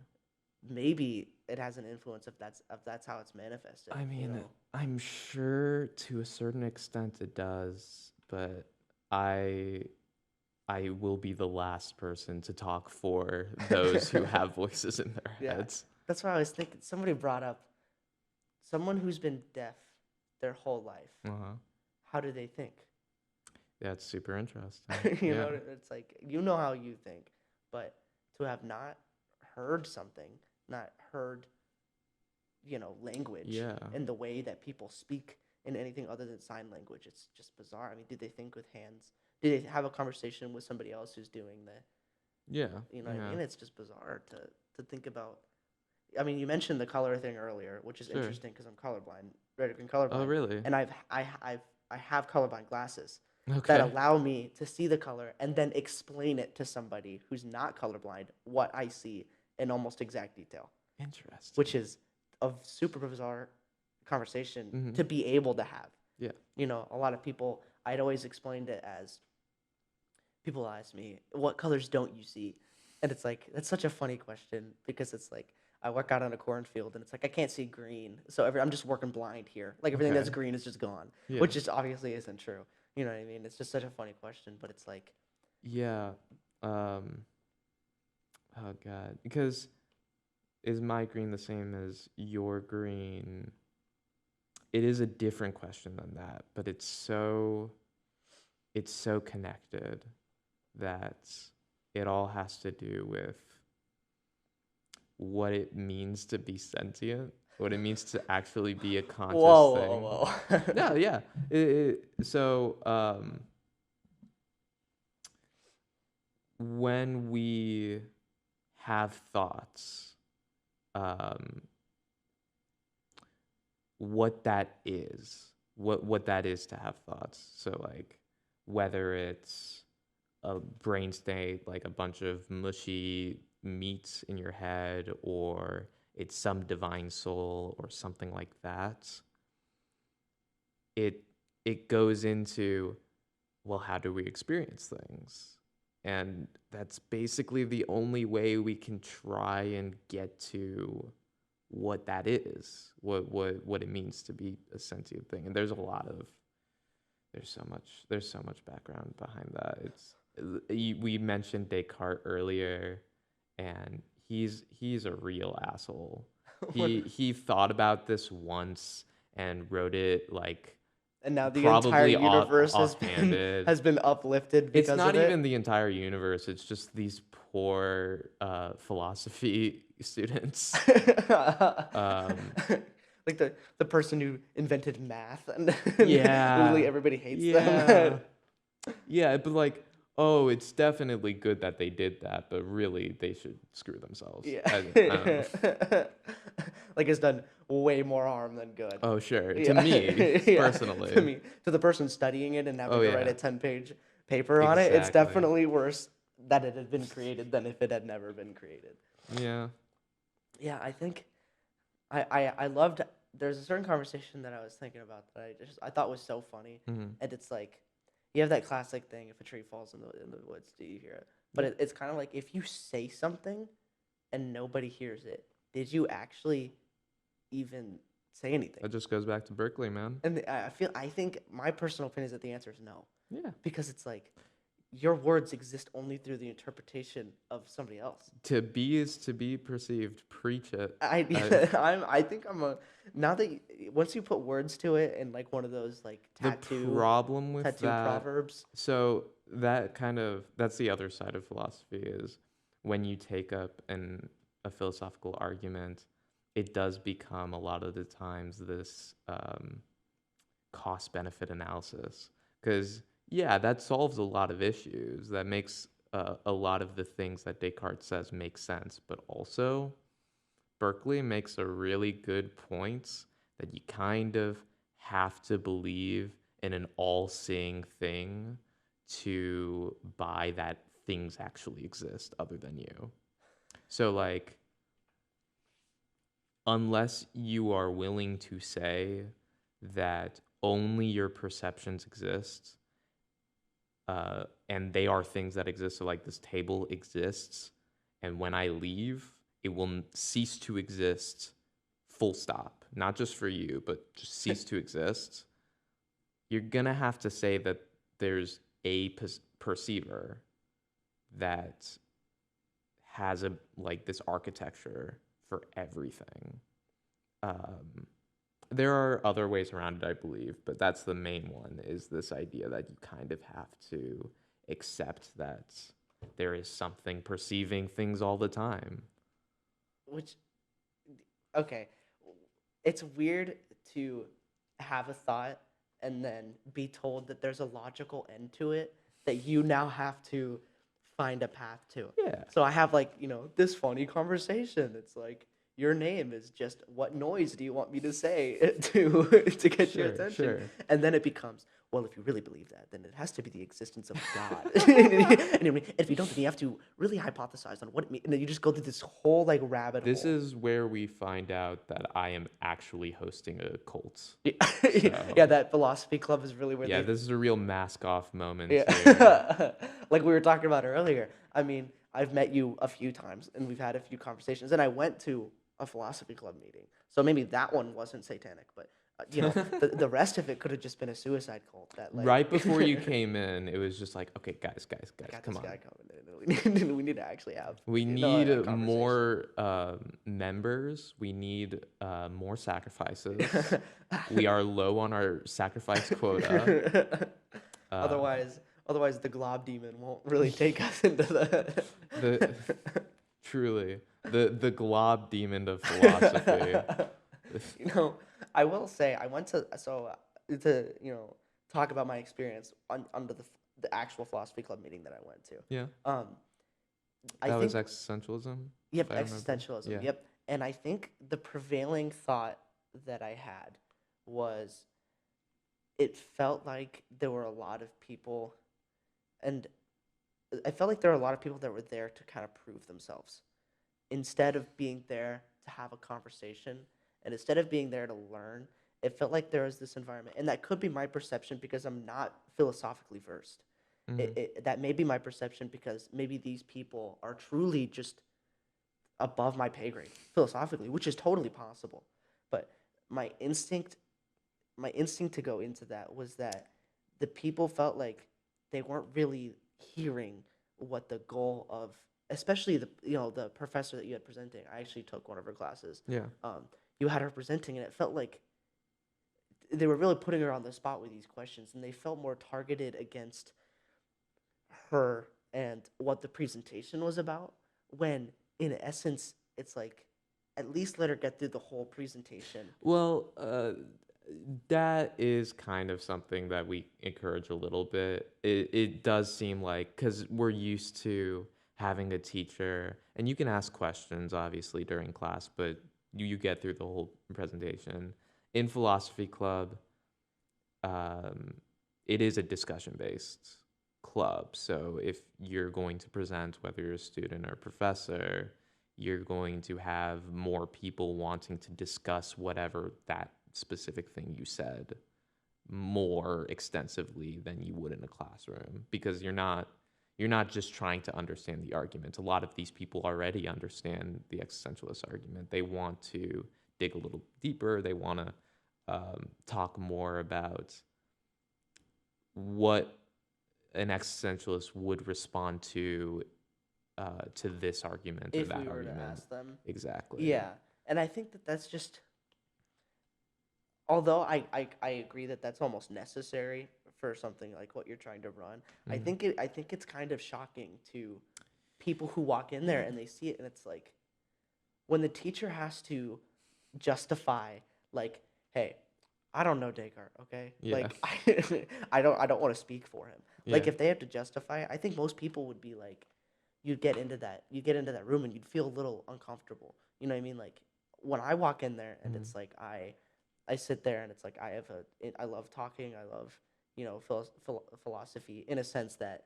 maybe it has an influence if that's how it's manifested. I mean, I'm sure to a certain extent it does, but I will be the last person to talk for those who have voices in their Yeah. heads. That's why I was thinking. Somebody brought up someone who's been deaf their whole life. Uh-huh. How do they think? That's super interesting. You Yeah. know, it's like, how you think, but to have not heard something, not heard, language, Yeah. and the way that people speak in anything other than sign language, it's just bizarre. I mean, do they think with hands? Do they have a conversation with somebody else who's doing the, Yeah. what I yeah. mean? It's just bizarre to think about. I mean, you mentioned the color thing earlier, which is Sure. interesting because I'm colorblind, red green colorblind. Oh, really? And I have colorblind glasses Okay. that allow me to see the color and then explain it to somebody who's not colorblind what I see in almost exact detail, Interesting. which is a super bizarre conversation Mhm. to be able to have. Yeah. A lot of people, I'd always explained it as, people ask me, what colors don't you see? And it's like, that's such a funny question because it's like, I work out on a cornfield and it's like, I can't see green. So I'm just working blind here. Like everything that's Okay. green is just gone, Yeah. which just obviously isn't true. You know what I mean? It's just such a funny question, but it's like, Yeah. Oh God. Because is my green the same as your green? It is a different question than that, but it's so connected that it all has to do with what it means to be sentient, what it means to actually be a conscious thing. whoa. Yeah, yeah. So when we have thoughts, um, what that is, what that is to have thoughts. So like whether it's a brain state, like a bunch of mushy meats in your head, or it's some divine soul or something like that. It goes into, well, how do we experience things? And that's basically the only way we can try and get to what that is, what it means to be a sentient thing. And there's so much background behind that. We mentioned Descartes earlier, and he's a real asshole. He thought about this once and wrote it like And now the entire probably universe offhanded. has been uplifted It's because not of even it. the entire universe. It's just these poor philosophy students. Um, Like the person who invented math, and yeah, literally everybody hates yeah, them. yeah. But like, oh, it's definitely good that they did that, but really, they should screw themselves. Yeah. I don't know. Like it's done way more harm than good. Oh, sure. To Yeah. me, Yeah. To personally. me, to the person studying it and Oh having to write yeah, a 10-page paper on it, it's exactly. definitely worse that it had been created than if it had never been created. Yeah. Yeah, I think I loved. There's a certain conversation that I was thinking about that I thought was so funny, Hmm. and it's like you have that classic thing: if a tree falls in the woods, do you hear it? But Yep. it's kind of like if you say something and nobody hears it, did you actually even say anything? That just goes back to Berkeley, man. And I think my personal opinion is that the answer is no, Yeah. because it's like your words exist only through the interpretation of somebody else. To be is to be perceived. Preach it. I I, I think I'm a now that once you put words to it and like one of those like the problem with tattoo that, proverbs. so that's the other side of philosophy is when you take up a philosophical argument, it does become a lot of the times this cost benefit analysis. Because, yeah, that solves a lot of issues. That makes a lot of the things that Descartes says make sense. But also, Berkeley makes a really good point that you kind of have to believe in an all seeing thing to buy that things actually exist other than you. So, like, unless you are willing to say that only your perceptions exist, and they are things that exist. So, like, this table exists, and when I leave, it will cease to exist, full stop. Not just for you, but just cease to exist. You're gonna have to say that there's a perceiver that has a like this architecture for everything. Um, there are other ways around it, I believe, but that's the main one, is this idea that you kind of have to accept that there is something perceiving things all the time. Which okay, it's weird to have a thought and then be told that there's a logical end to it that you now have to find a path to. Yeah, So I have like, this funny conversation. It's like your name is just what noise do you want me to say to get your sure, attention? sure. And then it becomes, well, if you really believe that, then it has to be the existence of God. And if you don't, then you have to really hypothesize on what it means. And then you just go through this whole like rabbit This hole. is where we find out that I am actually hosting a cult. Yeah, that philosophy club is really where Yeah, they this is a real mask off moment here. yeah. Like we were talking about earlier. I mean, I've met you a few times and we've had a few conversations, and I went to a philosophy club meeting. So maybe that one wasn't satanic, but the rest of it could have just been a suicide cult that like Right before you came in, it was just like, okay, guys, I got come this on. guy coming in. We need to actually have We need a conversation. more members. We need more sacrifices. We are low on our sacrifice quota. Uh, otherwise, otherwise the glob demon won't really take us into the the truly the glob demon of philosophy. you know, I will say I went to to talk about my experience under the actual philosophy club meeting that I went to. Yeah. I That was think, existentialism, if yep, I remember. existentialism, Yeah. yep. And I think the prevailing thought that I had was it felt like there were a lot of people, and I felt like there were a lot of people that were there to kind of prove themselves instead of being there to have a conversation, and instead of being there to learn. It felt like there was this environment, and that could be my perception because I'm not philosophically versed. Mm-hmm. That may be my perception because maybe these people are truly just above my pay grade philosophically, which is totally possible. But my instinct, my instinct to go into that was that the people felt like they weren't really hearing what the goal of, especially the professor that you had presenting. I actually took one of her classes. Yeah. Um, you had her presenting, and it felt like they were really putting her on the spot with these questions, and they felt more targeted against her and what the presentation was about. When in essence, it's like, at least let her get through the whole presentation. Well, that is kind of something that we encourage a little bit. It does seem like, because we're used to having a teacher, and you can ask questions obviously during class, but you get through the whole presentation. In philosophy club, um, it is a discussion based club. So if you're going to present, whether you're a student or a professor, you're going to have more people wanting to discuss whatever that specific thing you said more extensively than you would in a classroom, because you're not just trying to understand the argument. A lot of these people already understand the existentialist argument. They want to dig a little deeper. They want to talk more about what an existentialist would respond to this argument or If we that were to argument. ask them. Exactly. Yeah. And I think that that's just, although I agree that that's almost necessary for something like what you're trying to run. Mm-hmm. I think it's kind of shocking to people who walk in there and they see it, and it's like when the teacher has to justify, like, hey, I don't know Descartes, okay? Yeah. Like I don't want to speak for him. Yeah. Like if they have to justify it, I think most people would be like, you get into that room and you'd feel a little uncomfortable. You know what I mean? Like when I walk in there and Mm-hmm. it's like I sit there and it's like I love talking. I love, philosophy in a sense that,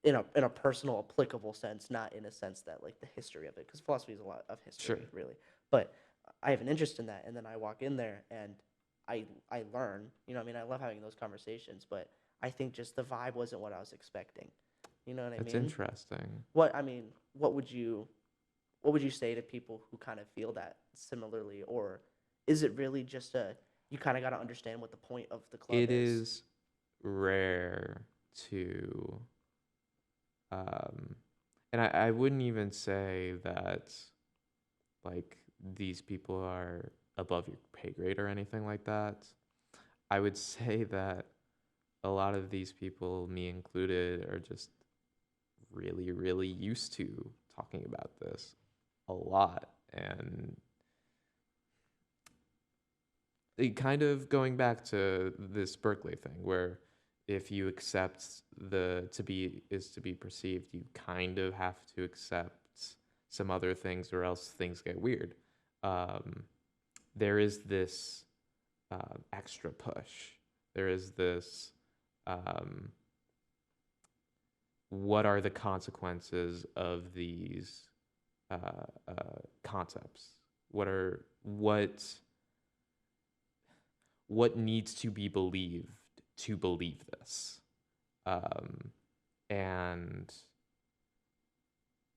in a personal applicable sense, not in a sense that like the history of it, because philosophy is a lot of Sure. history really. But I have an interest in that, and then I walk in there and I learn. You know what I mean? I love having those conversations, but I think just the vibe wasn't what I was expecting. You know what I That's mean? interesting. What would you say to people who kind of feel that similarly, or is it really just a, you kind of got to understand what the point of the club It is? is rare to, um, and I wouldn't even say that like these people are above your pay grade or anything like that. I would say that a lot of these people, me included, are just really, really used to talking about this a lot. And it kind of going back to this Berkeley thing, where if you accept the to be is to be perceived, you kind of have to accept some other things, or else things get weird. Um, there is this extra push. There is this um, what are the consequences of these concepts? What needs to be believed to believe this? Um, and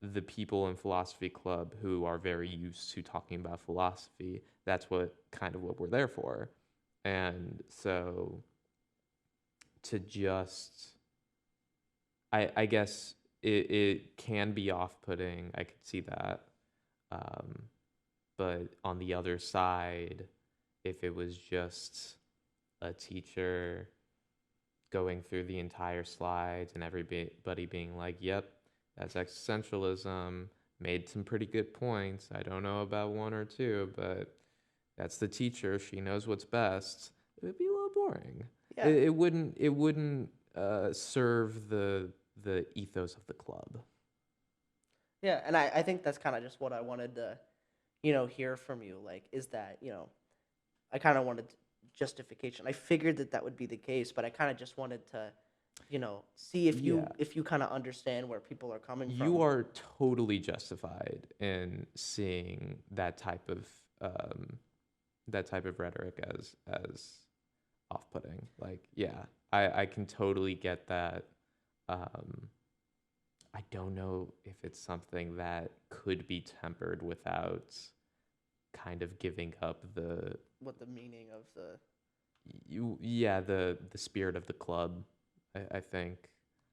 the people in philosophy club who are very used to talking about philosophy, that's what we're there for. And so to just, I guess it can be off-putting. I could see that. Um, but on the other side, if it was just a teacher going through the entire slides and everybody being like, yep, that's existentialism, made some pretty good points. I don't know about one or two, but that's the teacher. She knows what's best. It would be a little boring. Yeah. It wouldn't serve the ethos of the club. Yeah, and I think that's kind of just what I wanted to, hear from you. Like, is that, I kind of wanted justification. I figured that would be the case, but I kind of just wanted to, see if Yeah. you kind of understand where people are coming You from. are totally justified in seeing um, that type of rhetoric as off-putting. Like, yeah, I can totally get that. Um, I don't know if it's something that could be tempered without kind of giving up What the meaning of the the spirit of the club. I think.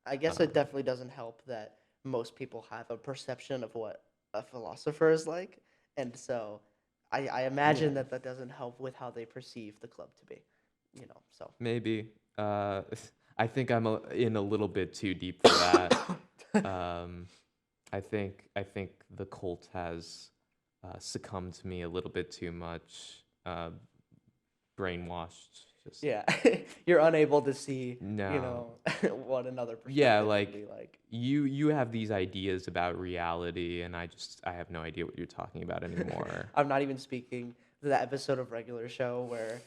I guess it Um, definitely doesn't help that most people have a perception of what a philosopher is like, and so I yeah, imagine that doesn't help with how they perceive the club to be, So maybe. I think in a little bit too deep for that. Um, I think the cult has succumbed to me a little bit too much. Brainwashed. Just yeah, you're unable to see, no. what another Yeah, perspective could like be like. you have these ideas about reality, and I have no idea what you're talking about anymore. I'm not even speaking to that episode of Regular Show where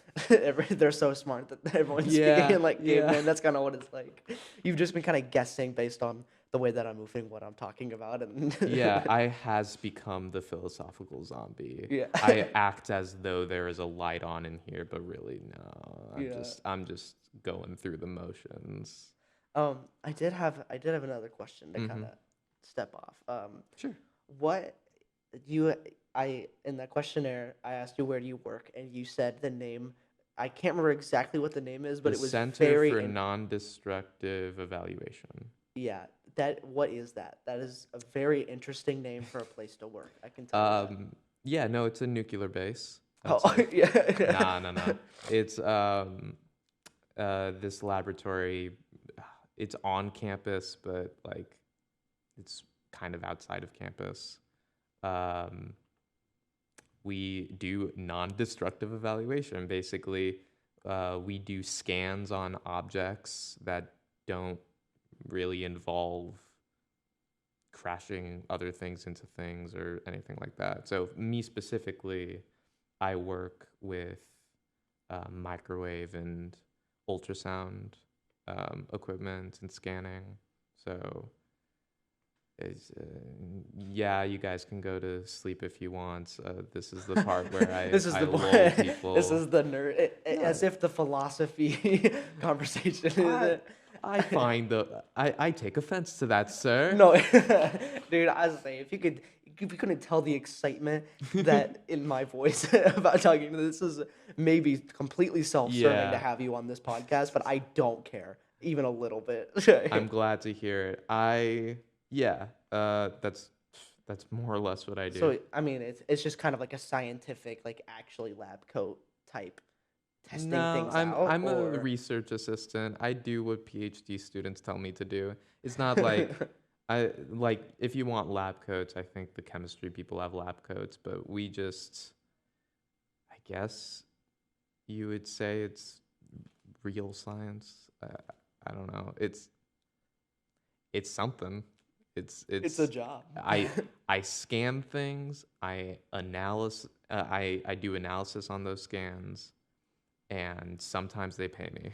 they're so smart that everyone's speaking Yeah, in like yeah. caveman. That's kind of what it's like. You've just been kind of guessing based on the way that I'm moving, what I'm talking about, and Yeah, I has become the philosophical zombie. yeah, I act as though there is a light on in here, but really no. yeah. I'm just going through the motions. I did have another question to kind Mm-hmm. of step off. Sure. What you I in that questionnaire I asked you where do you work and you said the name. I can't remember exactly what the name is, but The it was Center very for Non-Destructive Evaluation. yeah. What is that? That is a very interesting name for a place to work. I can tell you that. Um, yeah, no, it's a nuclear base. Oh That's it. yeah. Nah, no, no. It's this laboratory. It's on campus, but like it's kind of outside of campus. Um, we do non-destructive evaluation. Basically, we do scans on objects that don't really involve crashing other things into things or anything like that. So me specifically, I work with microwave and ultrasound equipment and scanning. So yeah, you guys can go to sleep if you want. This is the part where This is I the lull this people. is the nerd No, as if the philosophy conversation is I it. I find I take offense to that, sir. No, dude, I was saying if you couldn't tell the excitement that in my voice about talking to this is maybe completely self-serving to Yeah, have you on this podcast, but I don't care even a little bit. I'm glad to hear it. Yeah, that's more or less what I do. So I mean, it's just kind of like a scientific, like actually lab coat type testing No, things I'm out, I'm a or research assistant. I do what PhD students tell me to do. It's not like I like if you want lab coats, I think the chemistry people have lab coats, but we just I guess you would say it's real science. I don't know. It's something. It's it's a it's job. I I scan things. I do analysis on those scans, and sometimes they pay me.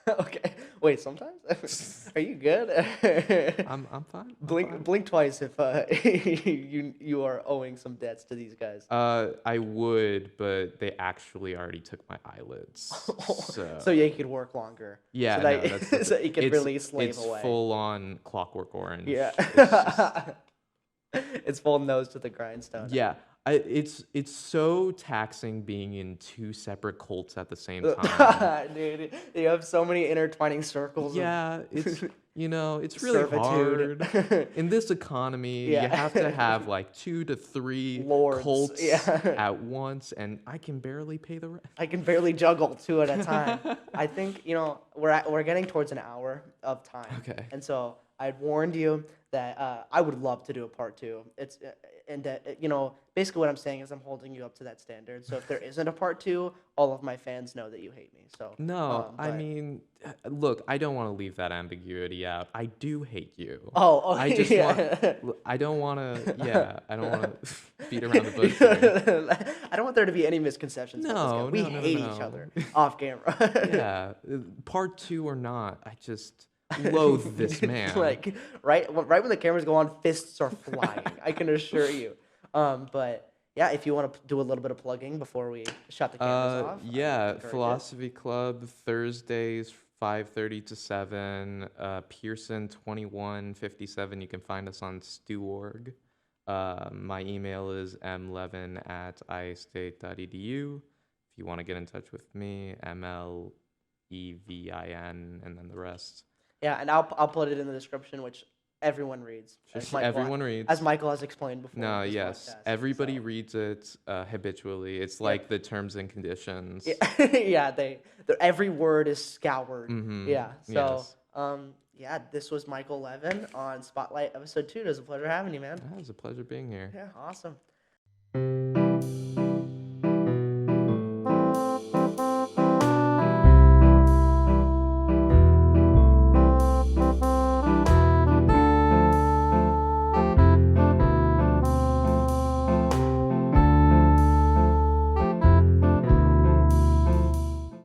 Okay, wait. Sometimes, are you good? I'm fine. I'm Blink fine. blink twice if you are owing some debts to these guys. I would, but they actually already took my eyelids. So So yeah, you could work longer. So yeah, no, that's the that thing. so you could It's really slave it's away. full on Clockwork Yeah. Orange. It's just It's full nose to the grindstone. yeah. It's so taxing being in two separate cults at the same time. Dude, you have so many intertwining circles of Yeah, it's really servitude. hard. In this economy, you Yeah. have to have like 2 to 3 Lords. cults Yeah. at once, and I can barely pay the rent. I can barely juggle two at a time. I think, we're getting towards an hour of time. Okay. And so I'd warned you that I would love to do a part two. and basically what I'm saying is I'm holding you up to that standard. So if there isn't a part 2, all of my fans know that you hate me. So No, I but mean, look, I don't want to leave that ambiguity out. I do hate you. oh, I okay, just want, yeah. I don't want to, yeah, I don't want to beat around the bush here. I don't want there to be any misconceptions about this guy. No, We no, no, no, hate each no. other off camera. Yeah, part 2 or not, I just loathe this man. Like right when the cameras go on, fists are flying. I can assure you. But yeah, if you want to do a little bit of plugging before we shut the cameras off, I Yeah, encourage it. Philosophy Club Thursdays 5:30 to 7. Pearson 2157. You can find us on Stew.org. My email is mlevin@istate.edu. If you want to get in touch with me, MLEVIN, and then the rest. Yeah, and I'll put it in the description, which everyone reads. Everyone reads. As Michael has explained before. No, in this yes. podcast, Everybody so. reads it habitually. It's Yep. like the terms and conditions. Yeah, yeah, every word is scoured. Mm-hmm. Yeah. So Yes. yeah, this was Michael Levin on Spotlight episode 2. It was a pleasure having you, man. It was a pleasure being here. Yeah, awesome.